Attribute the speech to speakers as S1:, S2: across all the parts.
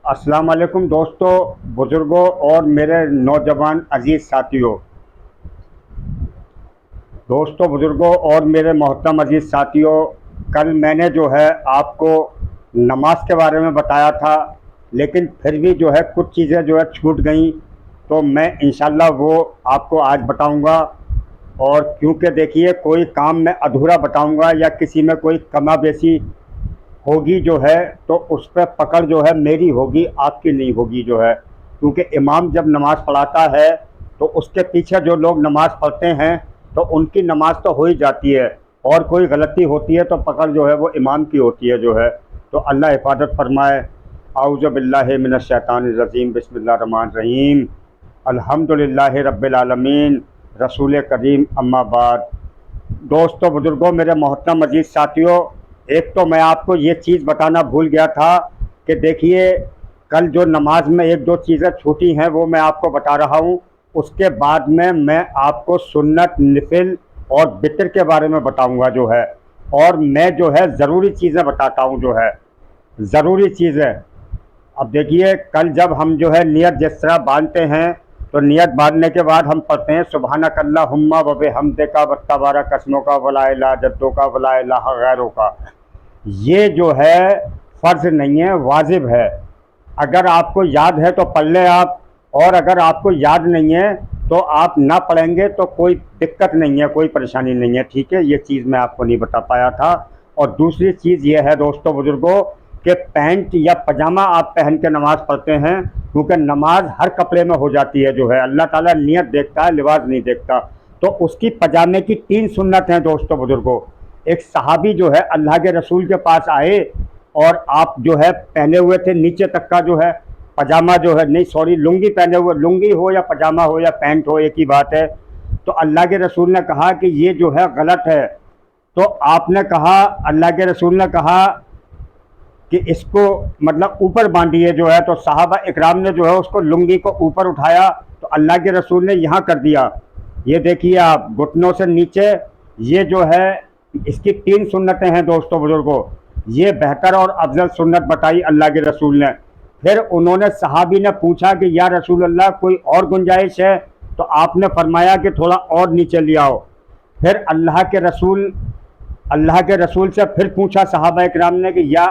S1: अस्सलाम वालेकुम दोस्तों, बुज़ुर्गों और मेरे नौजवान अज़ीज़ साथियों। बुज़ुर्गों और मेरे मोहतरम अज़ीज़ साथियों, कल मैंने जो है आपको नमाज के बारे में बताया था, लेकिन फिर भी जो है कुछ चीज़ें जो है छूट गई। तो मैं इंशाल्लाह वो आपको आज बताऊंगा। और क्योंकि देखिए, कोई काम मैं अधूरा बताऊंगा या किसी में कोई कमा बेसी होगी जो है, तो उस पर पकड़ जो है मेरी होगी, आपकी नहीं होगी जो है। क्योंकि इमाम जब नमाज़ पढ़ाता है तो उसके पीछे जो लोग नमाज़ पढ़ते हैं तो उनकी नमाज़ तो हो ही जाती है, और कोई गलती होती है तो पकड़ जो है वो इमाम की होती है जो है। तो अल्लाह हिफाजत फरमाए। आऊज़ु बिल्लाहि मिनश शैतानिर रजीम, बिस्मिल्लाहिर रहमानिर रहीम, अल्हम्दुलिल्लाहि रब्बिल आलमीन, रसूल करीम, अम्मा बाद। बुज़ुर्गों, मेरे मोहतरम अजीज़ साथियों, एक तो मैं आपको ये चीज़ बताना भूल गया था कि देखिए, कल जो नमाज में एक दो चीज़ें छूटी हैं वो मैं आपको बता रहा हूँ। उसके बाद में मैं आपको सुन्नत, नफिल और बितर के बारे में बताऊँगा जो है। और मैं जो है ज़रूरी चीज़ें बताता हूँ जो है, ज़रूरी चीज़ें। अब देखिए, कल जब हम जो है नियत जिस तरह बांधते हैं, तो नियत बांधने के बाद हम पढ़ते हैं सुबहानक अल्लाहुम्मा व बिहम्दिका व तबारक अस्मुका व ला इलाहा जद्दुका व ला इलाहा गैरुका। ये जो है फ़र्ज़ नहीं है, वाजिब है। अगर आपको याद है तो पढ़ लें आप, और अगर आपको याद नहीं है तो आप ना पढ़ेंगे तो कोई दिक्कत नहीं है, कोई परेशानी नहीं है, ठीक है। ये चीज़ मैं आपको नहीं बता पाया था। और दूसरी चीज़ ये है बुज़ुर्गों, कि पैंट या पजामा आप पहन के नमाज़ पढ़ते हैं, क्योंकि नमाज हर कपड़े में हो जाती है जो है। अल्लाह ताला नियत देखता है, लिबास नहीं देखता। तो उसकी पजामे की 3 सुन्नत हैं बुज़ुर्गों। एक सहाबी जो है अल्लाह के रसूल के पास आए, और आप जो है पहने हुए थे नीचे तक का जो है पजामा, जो है नहीं सॉरी, लुंगी पहने हुए, लुंगी हो या पजामा हो या पैंट हो, एक ही बात है। तो अल्लाह के रसूल ने कहा कि ये जो है गलत है। तो आपने कहा, अल्लाह के रसूल ने कहा कि इसको मतलब ऊपर बांधिए जो है। तो साहबा इकराम ने जो है उसको लुंगी को ऊपर उठाया, तो अल्लाह के रसूल ने यहाँ कर दिया। ये देखिए आप, घुटनों से नीचे। ये जो है इसकी 3 सुन्नतें हैं बुज़ुर्गों। ये बेहतर और अफजल सुन्नत बताई अल्लाह के रसूल ने। फिर उन्होंने, सहाबी ने पूछा कि या रसूल अल्लाह, कोई और गुंजाइश है? तो आपने फरमाया कि थोड़ा और नीचे ले आओ। फिर अल्लाह के रसूल से फिर पूछा सहाबा इकराम ने कि या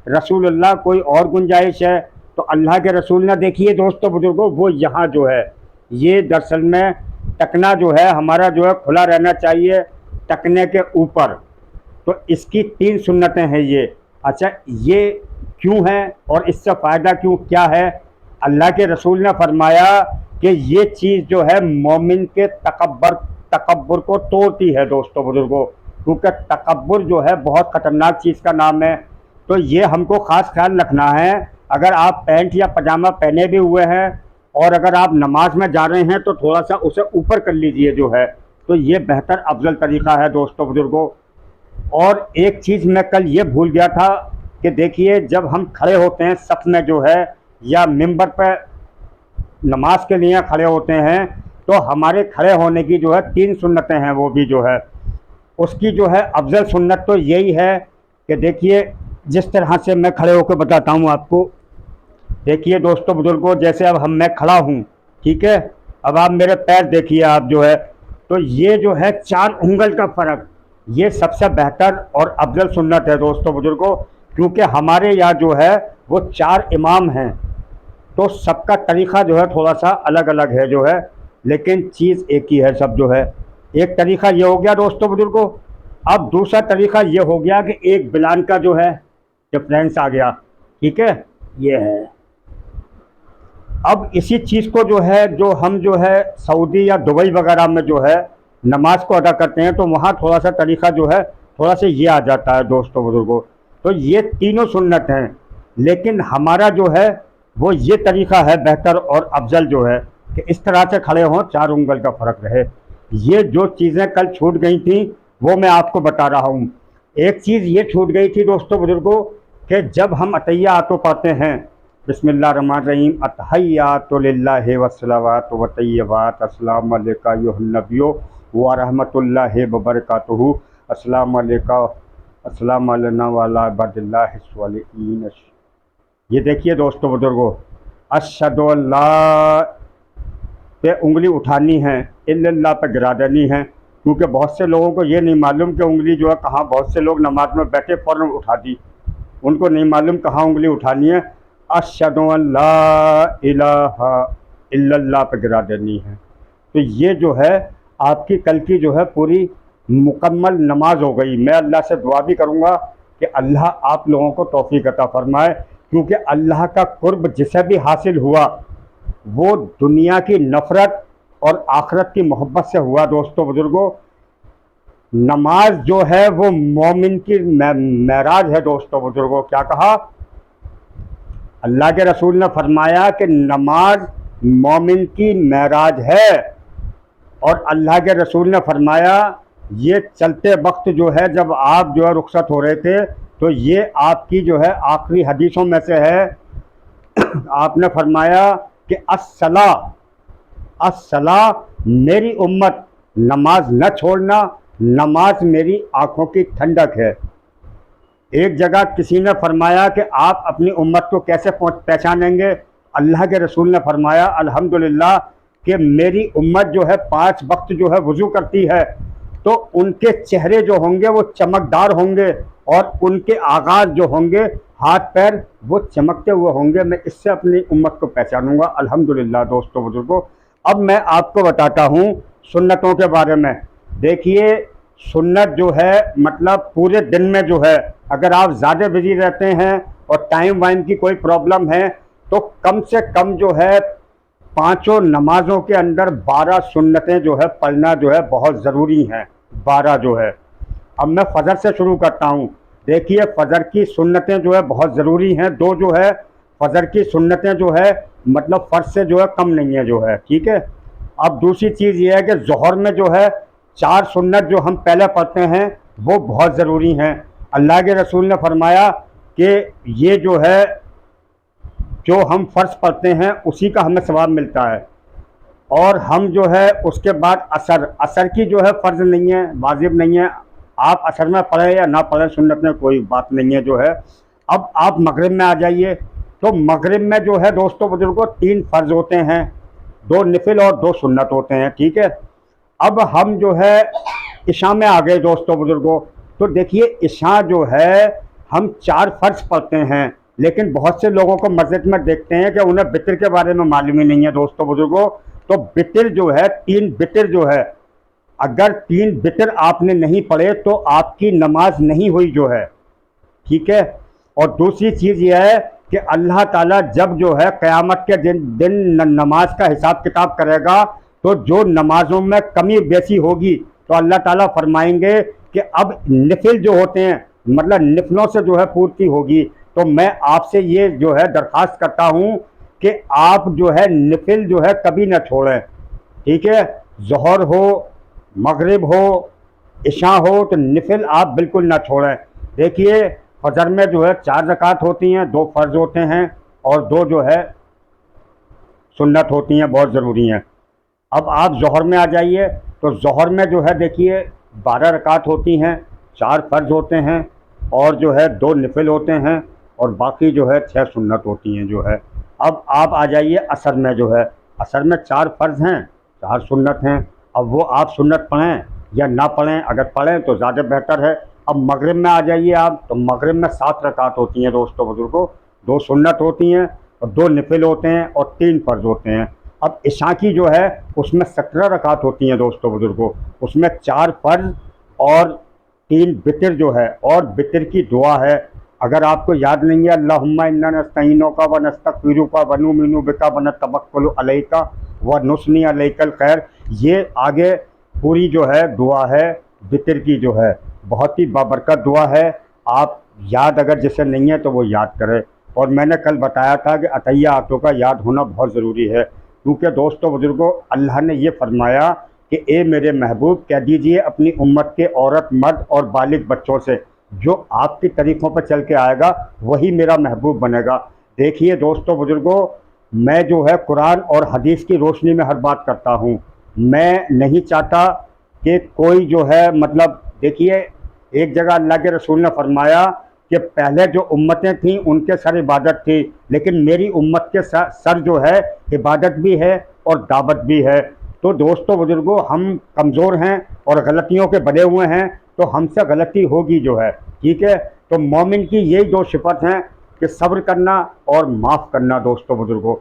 S1: रसूल अल्लाह, कोई और गुंजाइश है? तो अल्लाह के रसूल ने, देखिए बुज़ुर्गों, वो यहाँ जो है, ये दरअसल में टकना जो है हमारा जो है खुला रहना चाहिए, टकने के ऊपर। तो इसकी 3 सुन्नतें हैं ये। अच्छा, ये क्यों है और इससे फ़ायदा क्यों क्या है? अल्लाह के रसूल ने फरमाया कि ये चीज़ जो है मोमिन के तकब्बुर को तोड़ती है बुज़ुर्गों। क्योंकि तकब्बुर जो है बहुत ख़तरनाक चीज़ का नाम है। तो ये हमको ख़ास ख्याल रखना है। अगर आप पैंट या पजामा पहने भी हुए हैं और अगर आप नमाज में जा रहे हैं तो थोड़ा सा उसे ऊपर कर लीजिए जो है। तो ये बेहतर अफजल तरीक़ा है बुज़ुर्गों। और एक चीज़ मैं कल ये भूल गया था कि देखिए, जब हम खड़े होते हैं सफ़ में जो है, या मिंबर पर नमाज के लिए खड़े होते हैं, तो हमारे खड़े होने की जो है 3 सुन्नतें हैं, वो भी जो है उसकी जो है अफजल सुन्नत तो यही है कि देखिए, जिस तरह से मैं खड़े होकर बताता हूँ आपको। देखिए बुज़ुर्गों, जैसे अब मैं खड़ा हूँ, ठीक है। अब आप मेरे पैर देखिए आप जो है, तो ये जो है 4 उंगल का फ़र्क, ये सबसे बेहतर और अफजल सुन्नत है बुज़ुर्गों। क्योंकि हमारे यहाँ जो है वो 4 इमाम हैं, तो सबका तरीक़ा जो है थोड़ा सा अलग अलग है जो है, लेकिन चीज़ एक ही है सब जो है। एक तरीक़ा ये हो गया बुज़ुर्गों। अब दूसरा तरीक़ा ये हो गया कि एक बिलान का जो है डिफरेंस आ गया, ठीक है। ये है। अब इसी चीज़ को जो है, जो हम जो है सऊदी या दुबई वगैरह में जो है नमाज को अदा करते हैं, तो वहाँ थोड़ा सा तरीक़ा जो है थोड़ा सा ये आ जाता है बुज़ुर्गों। तो ये तीनों सुन्नत हैं, लेकिन हमारा जो है वो ये तरीक़ा है बेहतर और अफजल जो है, कि इस तरह से खड़े हों, 4 उंगल का फ़र्क रहे। ये जो चीज़ें कल छूट गई थी वो मैं आपको बता रहा हूँ। एक चीज़ ये छूट गई थी बुज़ुर्गों, कि जब हम अतहियातो पढ़ते हैं, बिस्मिल्लाहिर्रहमानिर्रहीम, अत्तहियातु लिल्लाहि वस्सलावातु वत्तय्यिबात, अस्सलामु अलैका अय्युहन नबिय्यु व रहमतुल्लाहि व बरकातुहू, अस्सलामु अलैका, अस्सलामु अलैना व अला इबादिल्लाहि स्वालिहीन। ये देखिए दोस्तों बुजुर्गों, अशहदु अल्ला पे उंगली उठानी है, इल्लल्लाह पे गिरा देनी है, क्योंकि बहुत से लोगों को ये नहीं मालूम कि उंगली जो है कहाँ, बहुत से लोग नमाज में बैठे फ़ौरन उठा दी, उनको नहीं मालूम कहाँ उंगली उठानी है। अशहदु अल्ला इलाहा इल्लल्लाह पे गिरा देनी है। तो ये जो है आपकी कल की जो है पूरी मुकम्मल नमाज हो गई। मैं अल्लाह से दुआ भी करूँगा कि अल्लाह आप लोगों को तौफीक अता फरमाए, क्योंकि अल्लाह का कुर्ब जिसे भी हासिल हुआ वो दुनिया की नफ़रत और आखिरत की मोहब्बत से हुआ। दोस्तों बुजुर्गों, नमाज जो है वो मोमिन की मेराज है। दोस्तों बुजुर्गों, क्या कहा? अल्लाह के रसूल ने फरमाया कि नमाज मोमिन की मेराज है। और अल्लाह के रसूल ने फरमाया ये चलते वक्त जो है, जब आप जो है रुखसत हो रहे थे, तो ये आपकी जो है आखिरी हदीसों में से है। आपने फरमाया कि अस्सला अस्सला, मेरी उम्मत नमाज न छोड़ना, नमाज मेरी आँखों की ठंडक है। एक जगह किसी ने फरमाया कि आप अपनी उम्मत को कैसे पहचानेंगे? अल्लाह के रसूल ने फरमाया अल्हम्दुलिल्लाह कि मेरी उम्मत जो है 5 वक्त जो है वज़ू करती है, तो उनके चेहरे जो होंगे वो चमकदार होंगे और उनके आगाज़ जो होंगे, हाथ पैर, वो चमकते हुए होंगे। मैं इससे अपनी उम्मत को पहचानूंगा अल्हम्दुलिल्लाह। दोस्तों बुजुर्गों, अब मैं आपको बताता हूँ सुन्नतों के बारे में। देखिए, सुन्नत जो है मतलब पूरे दिन में जो है, अगर आप ज़्यादा बिजी रहते हैं और टाइम वाइम की कोई प्रॉब्लम है, तो कम से कम जो है 5 नमाज़ों के अंदर 12 सुन्नतें जो है पढ़ना जो है बहुत ज़रूरी हैं। 12 जो है। अब मैं फ़जर से शुरू करता हूँ। देखिए, फ़जर की सुन्नतें जो है बहुत ज़रूरी हैं। 2 जो है फ़जर की सुन्नतें जो है मतलब फ़र्ज से जो है कम नहीं है जो है, ठीक है। अब दूसरी चीज़ ये है कि ज़ोहर में जो है 4 सुन्नत जो हम पहले पढ़ते हैं वो बहुत ज़रूरी हैं। अल्लाह के रसूल ने फरमाया कि ये जो है जो हम फ़र्ज पढ़ते हैं उसी का हमें सवाब मिलता है। और हम जो है उसके बाद असर की जो है फ़र्ज नहीं है, वाजिब नहीं है। आप असर में पढ़ें या ना पढ़ें, सुन्नत में कोई बात नहीं है जो है। अब आप मगरिब में आ जाइए। तो मगरिब में जो है दोस्तों बुजुर्गों 3 फ़र्ज होते हैं, 2 नफिल और 2 सुन्नत होते हैं, ठीक है। अब हम जो है इशा में आ गए दोस्तों बुजुर्गों। तो देखिए, इशा जो है हम 4 फ़र्ज पढ़ते हैं, लेकिन बहुत से लोगों को मस्जिद में देखते हैं कि उन्हें वितर के बारे में मालूम ही नहीं है। दोस्तों बुजुर्गों, तो वितर जो है 3 वितर जो है, अगर 3 वितर आपने नहीं पढ़े तो आपकी नमाज नहीं हुई जो है, ठीक है। और दूसरी चीज़ यह है कि अल्लाह ताला जब जो है क़यामत के दिन नमाज का हिसाब किताब करेगा, तो जो नमाजों में कमी बेसी होगी तो अल्लाह ताला फरमाएंगे कि अब नफिल जो होते हैं मतलब नफलों से जो है पूर्ति होगी। तो मैं आपसे ये जो है दरख्वास्त करता हूँ कि आप जो है नफिल जो है कभी ना छोड़ें, ठीक है। ज़ोहर हो, मगरिब हो, इशा हो, तो नफिल आप बिल्कुल ना छोड़ें। देखिए, फजर में जो है 4 रकात होती हैं, 2 फ़र्ज होते हैं और 2 जो है सुन्नत होती हैं, बहुत ज़रूरी हैं। अब आप ज़ोहर में आ जाइए। तो ज़ोहर में जो है देखिए 12 रकात होती हैं, 4 फ़र्ज होते हैं और जो है 2 नफिल होते हैं और बाकी जो है 6 सुन्नत होती हैं जो है। अब आप आ जाइए असर में। जो है असर में 4 फ़र्ज हैं, 4 सुन्नत हैं। अब वो आप सुन्नत पढ़ें या ना पढ़ें, अगर पढ़ें तो ज़्यादा बेहतर है। अब मगरिब में आ जाइए आप। तो मगरिब में 7 रकात होती हैं दोस्तों बुजुर्गों, 2 सुन्नत होती हैं और 2 नफिल होते हैं और 3 फ़र्ज होते हैं। अब इशा की जो है उसमें 17 रकात होती हैं दोस्तों बुजुर्गों, उसमें 4 फ़र्ज और 3 वितर जो है, और वितर की दुआ है। अगर आपको याद नहीं है, अल्लाहुम्मा इन्ना नस्तईनुका व नस्तगफिरुका व नुमिनु बिका व नतवक्कलु अलैका व नुस्नी अलैकल खैर, ये आगे पूरी जो है दुआ है वितर की जो है, बहुत ही बाबरकत दुआ है। आप याद अगर जिसे नहीं है तो वो याद करे। और मैंने कल बताया था कि अतैया आतों का याद होना बहुत ज़रूरी है, क्योंकि दोस्तों बुजुर्गों अल्लाह ने ये फरमाया कि ए मेरे महबूब कह दीजिए अपनी उम्मत के औरत, मर्द और बालिग बच्चों से, जो आपकी तरीक़ों पर चल के आएगा वही मेरा महबूब बनेगा। देखिए दोस्तों बुजुर्गों, मैं जो है कुरान और हदीस की रोशनी में हर बात करता हूँ। मैं नहीं चाहता कि कोई जो है मतलब, देखिए एक जगह अल्लाह के रसूल ने फरमाया कि पहले जो उम्मतें थीं उनके सर इबादत थी, लेकिन मेरी उम्मत के सर जो है इबादत भी है और दावत भी है। तो दोस्तों बुजुर्गों, हम कमज़ोर हैं और गलतियों के बने हुए हैं, तो हमसे गलती होगी जो है, ठीक है। तो मोमिन की यही दो सिफत हैं कि सब्र करना और माफ़ करना। दोस्तों बुजुर्गों,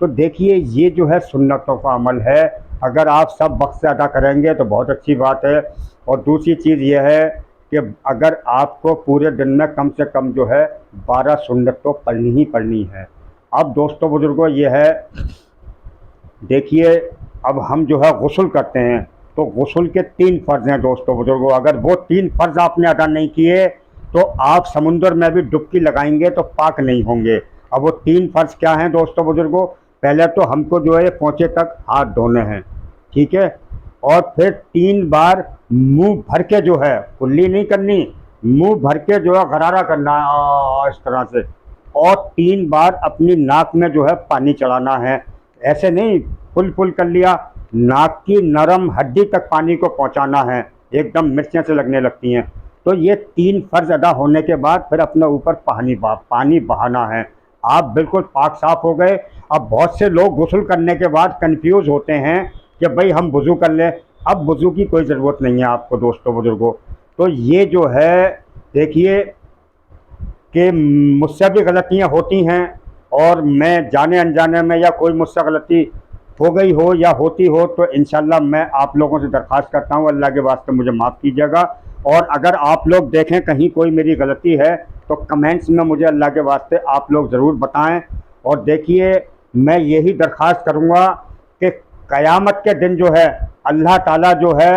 S1: तो देखिए ये जो है सुन्नतों का अमल है, अगर आप सब वक्त से अदा करेंगे तो बहुत अच्छी बात है। और दूसरी चीज़ यह है कि अगर आपको पूरे दिन में कम से कम जो है 12 सुन्नत तो पढ़नी ही पढ़नी है। अब दोस्तों बुजुर्गों ये है, देखिए अब हम जो है गुस्ल करते हैं, तो गुस्ल के 3 फ़र्ज़ हैं दोस्तों बुजुर्गों। अगर वो 3 फ़र्ज़ आपने अदा नहीं किए तो आप समुंदर में भी डुबकी लगाएंगे तो पाक नहीं होंगे। अब वो 3 फ़र्ज़ क्या हैं दोस्तों बुजुर्गों? पहले तो हमको जो है पोंछे तक हाथ धोने हैं, ठीक है। और फिर 3 बार मुंह भर के जो है, कुल्ली नहीं करनी, मुंह भर के जो है गरारा करना है इस तरह से। और 3 बार अपनी नाक में जो है पानी चढ़ाना है, ऐसे नहीं फुल फुल कर लिया, नाक की नरम हड्डी तक पानी को पहुंचाना है, एकदम मिर्चें से लगने लगती हैं। तो ये 3 फ़र्ज़ अदा होने के बाद फिर अपने ऊपर पानी बहाना है, आप बिल्कुल पाक साफ़ हो गए। अब बहुत से लोग गुस्ल करने के बाद कंफ्यूज होते हैं कि भाई हम वज़ू कर लें। अब वज़ू की कोई ज़रूरत नहीं है आपको दोस्तों बुजुर्गों। तो ये जो है देखिए कि मुझसे भी गलतियां होती हैं, और मैं जाने अनजाने में या कोई मुझसे गलती हो गई हो या होती हो तो इंशाल्लाह मैं आप लोगों से दरख्वास्त करता हूँ, अल्लाह के वास्ते मुझे माफ़ कीजिएगा। और अगर आप लोग देखें कहीं कोई मेरी गलती है तो कमेंट्स में मुझे अल्लाह के वास्ते आप लोग ज़रूर बताएं। और देखिए मैं यही दरख्वास्त करूँगा कि क़यामत के दिन जो है अल्लाह ताला जो है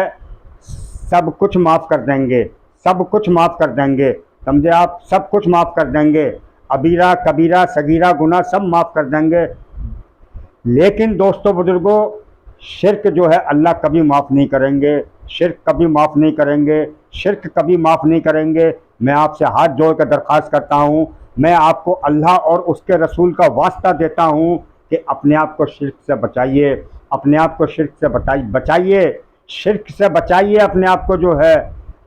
S1: सब कुछ माफ़ कर देंगे, सब कुछ माफ़ कर देंगे, समझे आप, सब कुछ माफ़ कर देंगे, अबीरा कबीरा सगीरा गुनाह सब माफ़ कर देंगे। लेकिन दोस्तों बुजुर्गों, शिर्क जो है अल्लाह कभी माफ़ नहीं करेंगे, शिर्क कभी माफ़ नहीं करेंगे, शिर्क कभी माफ़ नहीं करेंगे। मैं आपसे हाथ जोड़ कर दरख्वास्त करता हूँ, मैं आपको अल्लाह और उसके रसूल का वास्ता देता हूँ कि अपने आप को शिर्क से बचाइए, अपने आप को शिर्क से बचाइए, शिर्क से बचाइए अपने आप को जो है।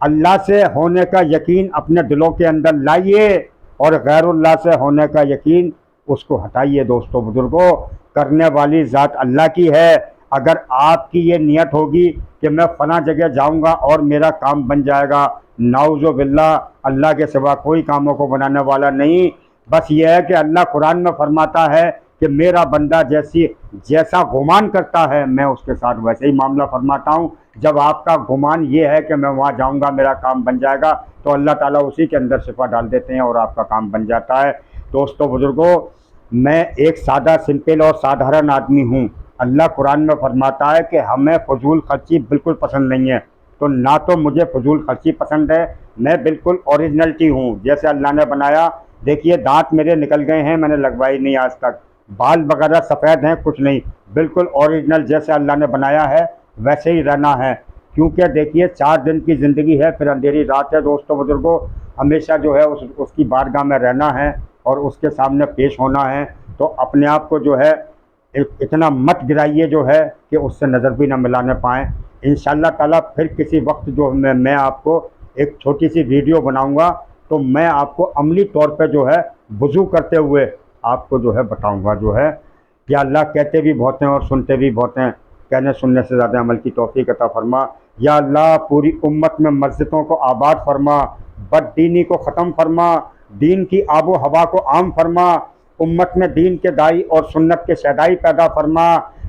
S1: अल्लाह से होने का यकीन अपने दिलों के अंदर लाइए और गैरुल्लाह से होने का यकीन उसको हटाइए। दोस्तों बुजुर्गों, करने वाली ज़ात अल्लाह की है। अगर आपकी ये नियत होगी कि मैं फ़लाँ जगह जाऊंगा और मेरा काम बन जाएगा, नाउज़ु बिल्लाह, अल्लाह के सिवा कोई कामों को बनाने वाला नहीं। बस ये है कि अल्लाह कुरान में फरमाता है कि मेरा बंदा जैसा गुमान करता है मैं उसके साथ वैसे ही मामला फरमाता हूँ। जब आपका गुमान ये है कि मैं वहाँ जाऊँगा मेरा काम बन जाएगा, तो अल्लाह ताला उसी के अंदर शिफा डाल देते हैं और आपका काम बन जाता है। दोस्तों बुजुर्गों, मैं एक सादा सिंपल और साधारण आदमी हूँ। अल्लाह कुरान में फरमाता है कि हमें फजूल खर्ची बिल्कुल पसंद नहीं है, तो ना तो मुझे फजूल खर्ची पसंद है, मैं बिल्कुल ओरिजिनलिटी हूँ जैसे अल्लाह ने बनाया। देखिए दांत मेरे निकल गए हैं, मैंने लगवाई नहीं आज तक, बाल वगैरह सफ़ेद हैं, कुछ नहीं, बिल्कुल ओरिजिनल जैसे अल्लाह ने बनाया है वैसे ही रहना है। क्योंकि देखिए 4 दिन की ज़िंदगी है, फिर अंधेरी रात है। दोस्तों बुजुर्गों, हमेशा जो है उसकी बारगाह में रहना है और उसके सामने पेश होना है। तो अपने आप को जो है इतना मत गिराइए जो है कि उससे नज़र भी ना मिलाने पाएँ। इंशाअल्लाह ताला फिर किसी वक्त जो मैं आपको एक छोटी सी वीडियो बनाऊंगा, तो मैं आपको अमली तौर पे जो है वज़ू करते हुए आपको जो है बताऊंगा जो है। या अल्लाह कहते भी बहुत हैं और सुनते भी बहुत हैं, कहने सुनने से ज़्यादा अमल की तौफीक अता फरमा। या अल्लाह पूरी उम्मत में मस्जिदों को आबाद फरमा, बददीनी को ख़त्म फरमा, दीन की आबो हवा को आम फरमा, उम्मत में दीन के दाई और सुन्नत के शहदाई पैदा फरमा।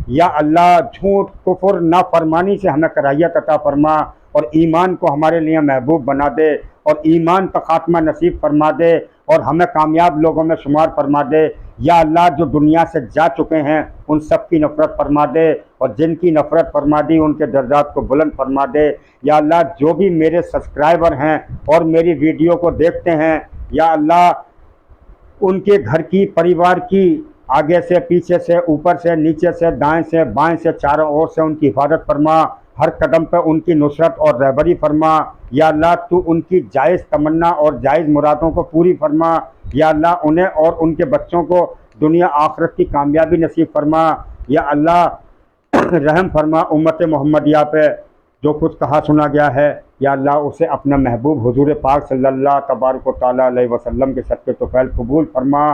S1: या अल्लाह झूठ कुफर नाफरमानी से हमें कराहियत अता फरमा और ईमान को हमारे लिए महबूब बना दे और ईमान पर ख़ात्मा नसीब फरमा दे और हमें कामयाब लोगों में शुमार फरमा दे। या अल्लाह जो दुनिया से जा चुके हैं उन सब की नफ़रत फरमा दे और जिनकी नफ़रत फरमा दी उनके दर्जात को बुलंद फरमा दे। या अल्लाह जो भी मेरे सब्सक्राइबर हैं और मेरी वीडियो को देखते हैं, या अल्लाह उनके घर की, परिवार की, आगे से पीछे से, ऊपर से नीचे से, दाएं से बाएं से, चारों ओर से उनकी हिफाजत फरमा, हर कदम पर उनकी नुसरत और रहबरी फरमा। या अल्लाह तू उनकी जायज़ तमन्ना और जायज़ मुरादों को पूरी फरमा। या अल्लाह उन्हें और उनके बच्चों को दुनिया आखिरत की कामयाबी नसीब फरमा। या अल्लाह रहम फरमा उम्मत मोहम्मदिया पे, जो कुछ कहा सुना गया है या अल्लाह उसे अपना महबूब हुजूर पाक सल्लल्लाहु तबारक व तआला अलैहि वसल्लम के सदक़े तोफ़ैल कबूल फरमा।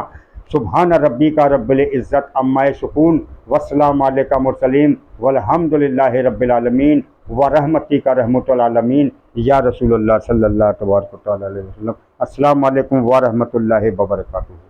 S1: सुबहान रब्बी का रब्बिल इज़्ज़त अम्मा यसिफ़ून वस्सलामु अलैका मुरसलीन वल्हम्दुलिल्लाहि रब्बिल आलमीन व रहमती का रहमतुल आलमीन या रसूलुल्लाह सल्लल्लाहु तबारक व तआला अलैहि वसल्लम। अस्सलामु अलैकुम व रहमतुल्लाहि व बरकातुहू।